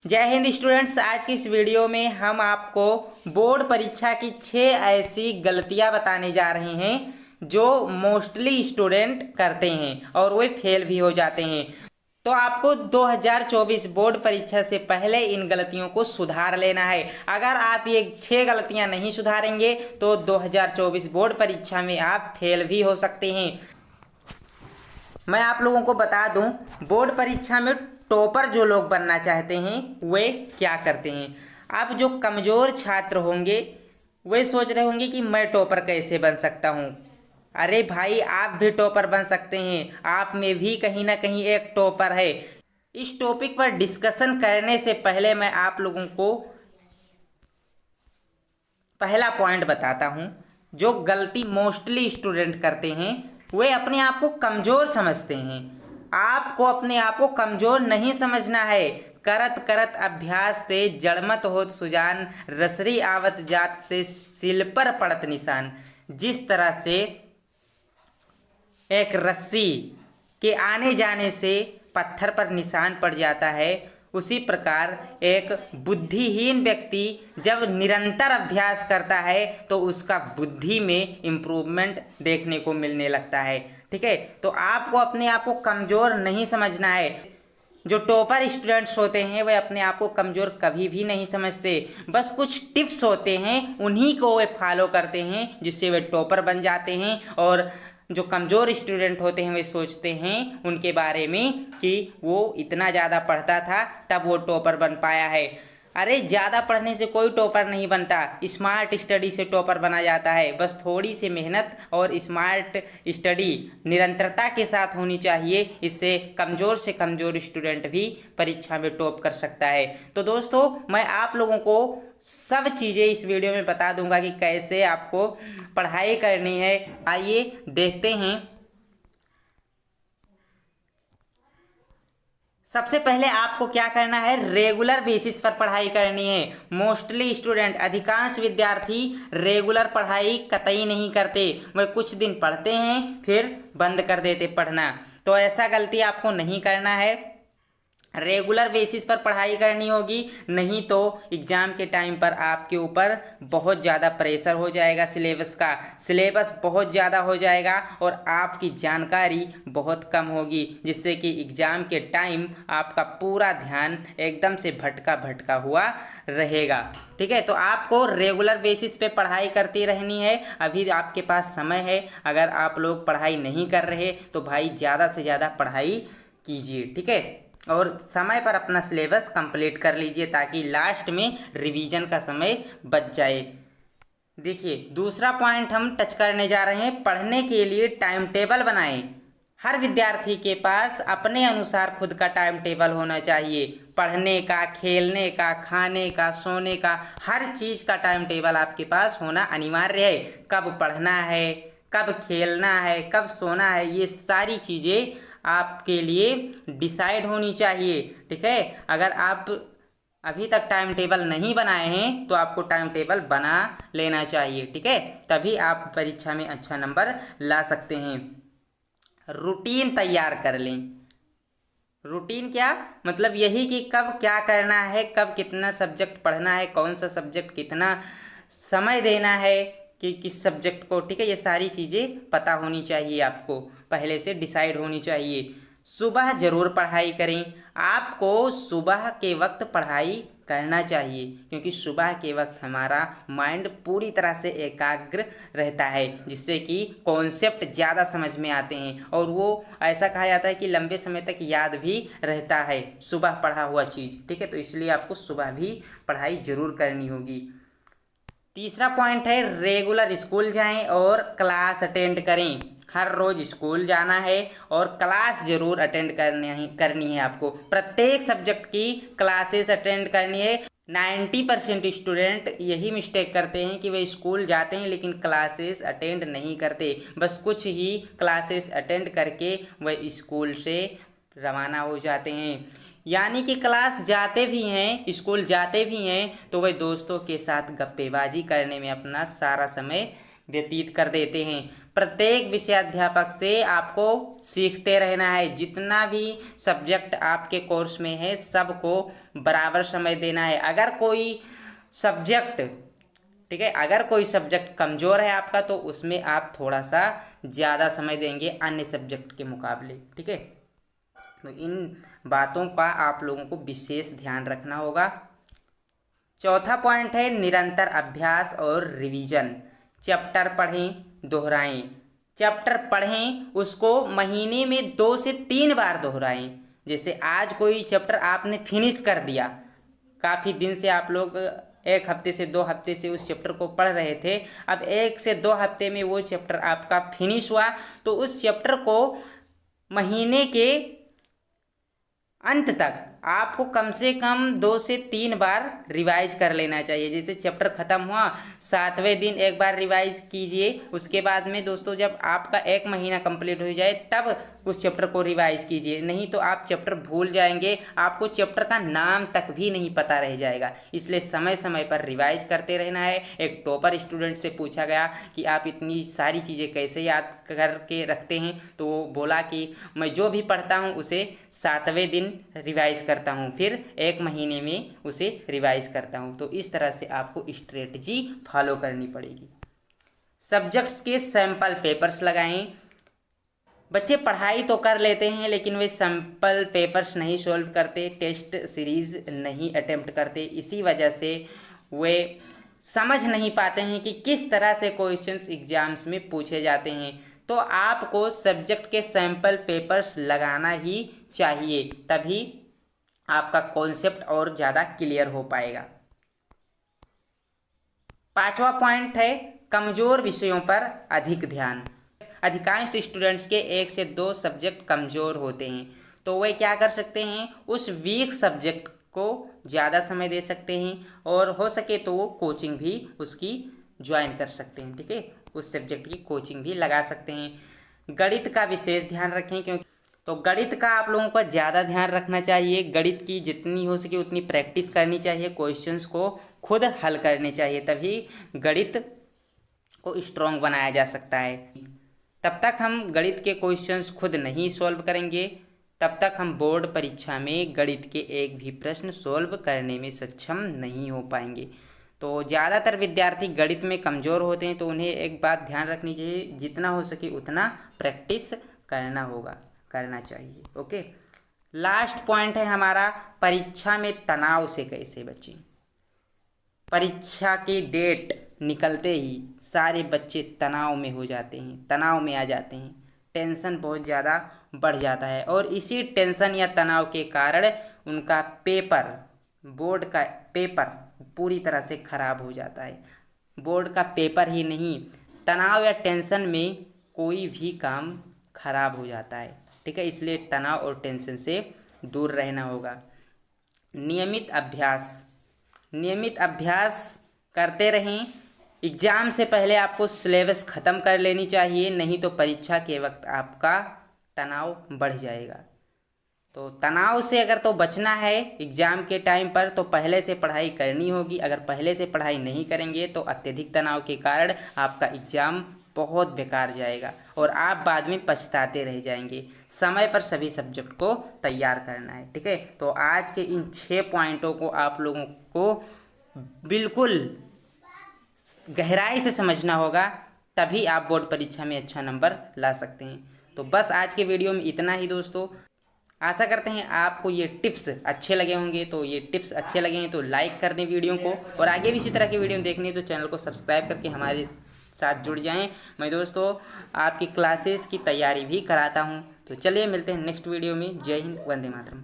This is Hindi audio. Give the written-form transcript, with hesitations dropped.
जय हिंद स्टूडेंट्स। आज की इस वीडियो में हम आपको बोर्ड परीक्षा की 6 ऐसी गलतियां बताने जा रहे हैं जो मोस्टली स्टूडेंट करते हैं और वे फेल भी हो जाते हैं। तो आपको 2024 बोर्ड परीक्षा से पहले इन गलतियों को सुधार लेना है। अगर आप ये 6 गलतियां नहीं सुधारेंगे तो 2024 बोर्ड परीक्षा में आप फेल भी हो सकते हैं। मैं आप लोगों को बता दूं, बोर्ड परीक्षा में टॉपर जो लोग बनना चाहते हैं वे क्या करते हैं। अब जो कमज़ोर छात्र होंगे वे सोच रहे होंगे कि मैं टॉपर कैसे बन सकता हूं। अरे भाई, आप भी टॉपर बन सकते हैं। आप में भी कहीं ना कहीं एक टॉपर है। इस टॉपिक पर डिस्कशन करने से पहले मैं आप लोगों को पहला पॉइंट बताता हूं। जो गलती मोस्टली स्टूडेंट करते हैं वे अपने आप को कमज़ोर समझते हैं। आपको अपने आप को कमज़ोर नहीं समझना है। करत करत अभ्यास से जड़मत होत सुजान, रसरी आवत जात से सिल पर पड़त निशान। जिस तरह से एक रस्सी के आने जाने से पत्थर पर निशान पड़ जाता है, उसी प्रकार एक बुद्धिहीन व्यक्ति जब निरंतर अभ्यास करता है तो उसका बुद्धि में इम्प्रूवमेंट देखने को मिलने लगता है। ठीक है, तो आपको अपने आप को कमज़ोर नहीं समझना है। जो टॉपर स्टूडेंट्स होते हैं वे अपने आप को कमज़ोर कभी भी नहीं समझते। बस कुछ टिप्स होते हैं, उन्हीं को वे फॉलो करते हैं जिससे वे टॉपर बन जाते हैं। और जो कमज़ोर स्टूडेंट होते हैं वे सोचते हैं उनके बारे में कि वो इतना ज़्यादा पढ़ता था तब वो टॉपर बन पाया है। अरे, ज़्यादा पढ़ने से कोई टॉपर नहीं बनता। स्मार्ट स्टडी से टॉपर बना जाता है। बस थोड़ी सी मेहनत और स्मार्ट स्टडी निरंतरता के साथ होनी चाहिए। इससे कमज़ोर से कमज़ोर स्टूडेंट भी परीक्षा में टॉप कर सकता है। तो दोस्तों, मैं आप लोगों को सब चीज़ें इस वीडियो में बता दूंगा कि कैसे आपको पढ़ाई करनी है। आइए देखते हैं। सबसे पहले आपको क्या करना है, रेगुलर बेसिस पर पढ़ाई करनी है। मोस्टली स्टूडेंट, अधिकांश विद्यार्थी रेगुलर पढ़ाई कतई नहीं करते। वे कुछ दिन पढ़ते हैं फिर बंद कर देते पढ़ना। तो ऐसा गलती आपको नहीं करना है। रेगुलर बेसिस पर पढ़ाई करनी होगी, नहीं तो एग्ज़ाम के टाइम पर आपके ऊपर बहुत ज़्यादा प्रेशर हो जाएगा। सिलेबस बहुत ज़्यादा हो जाएगा और आपकी जानकारी बहुत कम होगी, जिससे कि एग्ज़ाम के टाइम आपका पूरा ध्यान एकदम से भटका भटका हुआ रहेगा। ठीक है, तो आपको रेगुलर बेसिस पे पढ़ाई करती रहनी है। अभी आपके पास समय है। अगर आप लोग पढ़ाई नहीं कर रहे तो भाई ज़्यादा से ज़्यादा पढ़ाई कीजिए। ठीक है, और समय पर अपना सिलेबस कंप्लीट कर लीजिए ताकि लास्ट में रिवीजन का समय बच जाए। देखिए, दूसरा पॉइंट हम टच करने जा रहे हैं। पढ़ने के लिए टाइम टेबल बनाएं। हर विद्यार्थी के पास अपने अनुसार खुद का टाइम टेबल होना चाहिए। पढ़ने का, खेलने का, खाने का, सोने का, हर चीज़ का टाइम टेबल आपके पास होना अनिवार्य है। कब पढ़ना है, कब खेलना है, कब सोना है, ये सारी चीज़ें आपके लिए डिसाइड होनी चाहिए। ठीक है, अगर आप अभी तक टाइम टेबल नहीं बनाए हैं तो आपको टाइम टेबल बना लेना चाहिए। ठीक है, तभी आप परीक्षा में अच्छा नंबर ला सकते हैं। रूटीन तैयार कर लें। रूटीन क्या मतलब, यही कि कब क्या करना है, कब कितना सब्जेक्ट पढ़ना है, कौन सा सब्जेक्ट कितना समय देना है कि किस सब्जेक्ट को। ठीक है, ये सारी चीज़ें पता होनी चाहिए, आपको पहले से डिसाइड होनी चाहिए। सुबह ज़रूर पढ़ाई करें। आपको सुबह के वक्त पढ़ाई करना चाहिए क्योंकि सुबह के वक्त हमारा माइंड पूरी तरह से एकाग्र रहता है, जिससे कि कॉन्सेप्ट ज़्यादा समझ में आते हैं और वो ऐसा कहा जाता है कि लंबे समय तक याद भी रहता है सुबह पढ़ा हुआ चीज़। ठीक है, तो इसलिए आपको सुबह भी पढ़ाई ज़रूर करनी होगी। तीसरा पॉइंट है, रेगुलर स्कूल जाएं और क्लास अटेंड करें। हर रोज़ स्कूल जाना है और क्लास ज़रूर अटेंड करनी है। आपको प्रत्येक सब्जेक्ट की क्लासेस अटेंड करनी है। 90% स्टूडेंट यही मिस्टेक करते हैं कि वे स्कूल जाते हैं लेकिन क्लासेस अटेंड नहीं करते। बस कुछ ही क्लासेस अटेंड करके वे स्कूल से रवाना हो जाते हैं। यानी कि क्लास जाते भी हैं, स्कूल जाते भी हैं तो वे दोस्तों के साथ गप्पेबाजी करने में अपना सारा समय व्यतीत कर देते हैं। प्रत्येक विषयाध्यापक से आपको सीखते रहना है। जितना भी सब्जेक्ट आपके कोर्स में है सबको बराबर समय देना है। अगर कोई सब्जेक्ट, ठीक है, अगर कोई सब्जेक्ट कमज़ोर है आपका तो उसमें आप थोड़ा सा ज़्यादा समय देंगे अन्य सब्जेक्ट के मुकाबले, ठीक है। तो इन बातों का आप लोगों को विशेष ध्यान रखना होगा। चौथा पॉइंट है निरंतर अभ्यास और रिवीजन। चैप्टर पढ़ें, दोहराएं। चैप्टर पढ़ें, उसको महीने में 2 से 3 बार दोहराएं। जैसे आज कोई चैप्टर आपने फिनिश कर दिया, काफ़ी दिन से आप लोग 1 हफ्ते से 2 हफ्ते से उस चैप्टर को पढ़ रहे थे, अब 1 से 2 हफ्ते में वो चैप्टर आपका फिनिश हुआ, तो उस चैप्टर को महीने के अंत तक आपको कम से कम 2 से 3 बार रिवाइज कर लेना चाहिए। जैसे चैप्टर ख़त्म हुआ, 7वें दिन एक बार रिवाइज कीजिए। उसके बाद में दोस्तों जब आपका 1 महीना कंप्लीट हो जाए तब उस चैप्टर को रिवाइज कीजिए, नहीं तो आप चैप्टर भूल जाएंगे, आपको चैप्टर का नाम तक भी नहीं पता रह जाएगा। इसलिए समय समय पर रिवाइज करते रहना है। एक टॉपर स्टूडेंट से पूछा गया कि आप इतनी सारी चीज़ें कैसे याद करके रखते हैं, तो वो बोला कि मैं जो भी पढ़ता हूँ उसे 7वें दिन रिवाइज करता हूँ, फिर 1 महीने में उसे रिवाइज करता हूँ। तो इस तरह से आपको स्ट्रेटजी फॉलो करनी पड़ेगी। सब्जेक्ट्स के सैंपल पेपर्स लगाएं। बच्चे पढ़ाई तो कर लेते हैं लेकिन वे सैंपल पेपर्स नहीं सॉल्व करते, टेस्ट सीरीज़ नहीं अटेम्प्ट करते। इसी वजह से वे समझ नहीं पाते हैं कि किस तरह से क्वेश्चंस एग्जाम्स में पूछे जाते हैं। तो आपको सब्जेक्ट के सैंपल पेपर्स लगाना ही चाहिए, तभी आपका कॉन्सेप्ट और ज़्यादा क्लियर हो पाएगा। 5वां पॉइंट है कमज़ोर विषयों पर अधिक ध्यान। अधिकांश स्टूडेंट्स के 1 से 2 सब्जेक्ट कमज़ोर होते हैं, तो वे क्या कर सकते हैं, उस वीक सब्जेक्ट को ज़्यादा समय दे सकते हैं, और हो सके तो वो कोचिंग भी उसकी ज्वाइन कर सकते हैं, ठीक है, उस सब्जेक्ट की कोचिंग भी लगा सकते हैं। गणित का विशेष ध्यान रखें, क्योंकि तो गणित का आप लोगों को ज़्यादा ध्यान रखना चाहिए। गणित की जितनी हो सके उतनी प्रैक्टिस करनी चाहिए, क्वेश्चंस को खुद हल करने चाहिए, तभी गणित को स्ट्रॉन्ग बनाया जा सकता है। तब तक हम गणित के क्वेश्चंस खुद नहीं सॉल्व करेंगे, तब तक हम बोर्ड परीक्षा में गणित के एक भी प्रश्न सॉल्व करने में सक्षम नहीं हो पाएंगे। तो ज़्यादातर विद्यार्थी गणित में कमज़ोर होते हैं, तो उन्हें एक बात ध्यान रखनी चाहिए, जितना हो सके उतना प्रैक्टिस करना चाहिए। ओके, लास्ट पॉइंट है हमारा परीक्षा में तनाव से कैसे बचें। परीक्षा की डेट निकलते ही सारे बच्चे तनाव में हो जाते हैं, तनाव में आ जाते हैं, टेंशन बहुत ज़्यादा बढ़ जाता है, और इसी टेंशन या तनाव के कारण उनका पेपर, बोर्ड का पेपर पूरी तरह से खराब हो जाता है। बोर्ड का पेपर ही नहीं, तनाव या टेंशन में कोई भी काम खराब हो जाता है, ठीक है। इसलिए तनाव और टेंशन से दूर रहना होगा। नियमित अभ्यास करते रहें। एग्ज़ाम से पहले आपको सिलेबस ख़त्म कर लेनी चाहिए, नहीं तो परीक्षा के वक्त आपका तनाव बढ़ जाएगा। तो तनाव से अगर तो बचना है एग्ज़ाम के टाइम पर, तो पहले से पढ़ाई करनी होगी। अगर पहले से पढ़ाई नहीं करेंगे तो अत्यधिक तनाव के कारण आपका एग्ज़ाम बहुत बेकार जाएगा और आप बाद में पछताते रह जाएंगे। समय पर सभी सब्जेक्ट को तैयार करना है, ठीक है। तो आज के इन 6 पॉइंटों को आप लोगों को बिल्कुल गहराई से समझना होगा, तभी आप बोर्ड परीक्षा में अच्छा नंबर ला सकते हैं। तो बस आज के वीडियो में इतना ही दोस्तों। आशा करते हैं आपको ये टिप्स अच्छे लगे होंगे। तो ये टिप्स अच्छे लगे हैं तो लाइक कर दें वीडियो को, और आगे भी इसी तरह की वीडियो देखनी है तो चैनल को सब्सक्राइब करके हमारे साथ जुड़ जाएं। मैं दोस्तों आपकी क्लासेस की तैयारी भी कराता हूं। तो चलिए मिलते हैं नेक्स्ट वीडियो में। जय हिंद, वंदे मातरम।